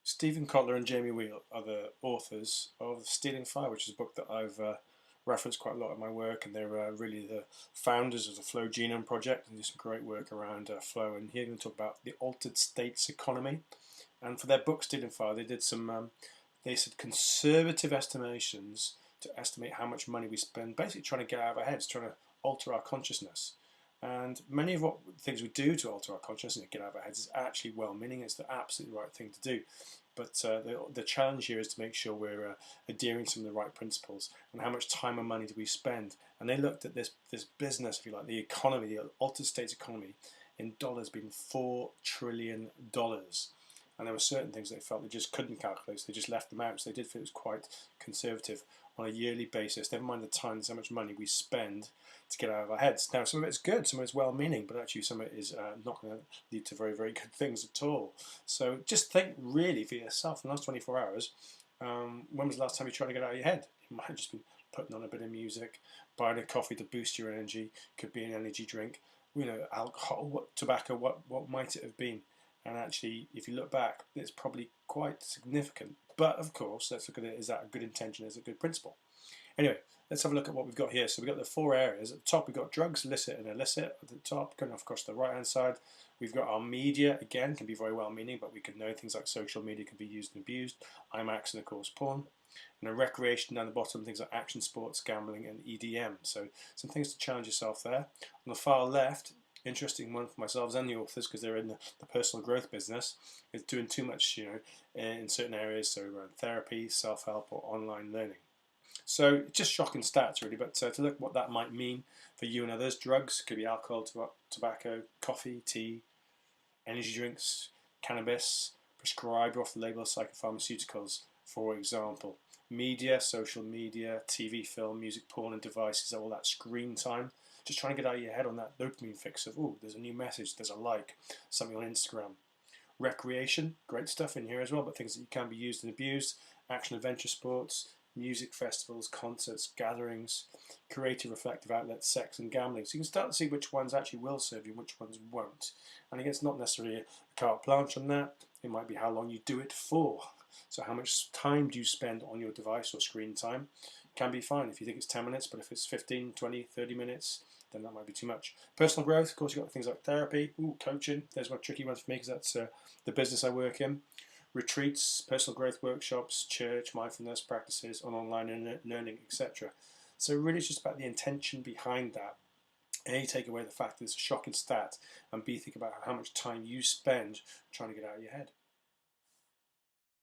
Stephen Kotler and Jamie Wheal are the authors of Stealing Fire, which is a book that I've referenced quite a lot in my work, and they're really the founders of the Flow Genome Project and do some great work around flow. And here we're going to talk about the altered states economy. And for their book Stealing Fire, they did some, they said conservative estimations to estimate how much money we spend, basically trying to get out of our heads, trying to alter our consciousness. And many of what things we do to alter our consciousness and get out of our heads is actually well-meaning. It's the absolutely right thing to do. But the challenge here is to make sure we're adhering to some of the right principles and how much time and money do we spend. And they looked at this business, if you like, the economy, the altered states economy, in dollars being $4 trillion. And there were certain things they felt they just couldn't calculate, so they just left them out. So they did feel it was quite conservative on a yearly basis. Never mind the time and how much money we spend to get out of our heads. Now, some of it's good, some of it's well-meaning, but actually some of it is not going to lead to very, very good things at all. So just think really for yourself in the last 24 hours, when was the last time you tried to get out of your head? You might have just been putting on a bit of music, buying a coffee to boost your energy, could be an energy drink, alcohol, tobacco, what might it have been? And actually, if you look back, it's probably quite significant. But of course, let's look at it, is that a good intention, is it a good principle? Anyway, let's have a look at what we've got here. So we've got the four areas. At the top, we've got drugs, licit and illicit. At the top, going off across the right-hand side, we've got our media. Again, can be very well-meaning, but we can know things like social media can be used and abused. IMAX and, of course, porn. And then recreation down the bottom, things like action sports, gambling, and EDM. So some things to challenge yourself there. On the far left, interesting one for myself and the authors, because they're in the personal growth business, is doing too much, in certain areas, so around therapy, self-help, or online learning. So just shocking stats really, but to look what that might mean for you and others. Drugs could be alcohol, tobacco, coffee, tea, energy drinks, cannabis, prescribed or off-the-label psychopharmaceuticals, for example. Media, social media, TV, film, music, porn, and devices, all that screen time. Just trying to get out of your head on that dopamine fix of, oh, there's a new message, there's a like, something on Instagram. Recreation, great stuff in here as well, but things that can be used and abused. Action adventure sports, music festivals, concerts, gatherings, creative reflective outlets, sex and gambling. So you can start to see which ones actually will serve you and which ones won't. And again, it's not necessarily a carte blanche on that. It might be how long you do it for. So how much time do you spend on your device or screen time? Can be fine if you think it's 10 minutes, but if it's 15, 20, 30 minutes, then that might be too much. Personal growth, of course, you've got things like therapy, coaching. There's one tricky one for me because that's the business I work in. Retreats, personal growth workshops, church, mindfulness practices, online learning, etc. So really it's just about the intention behind that. A, take away the fact that it's a shocking stat, and B, think about how much time you spend trying to get out of your head.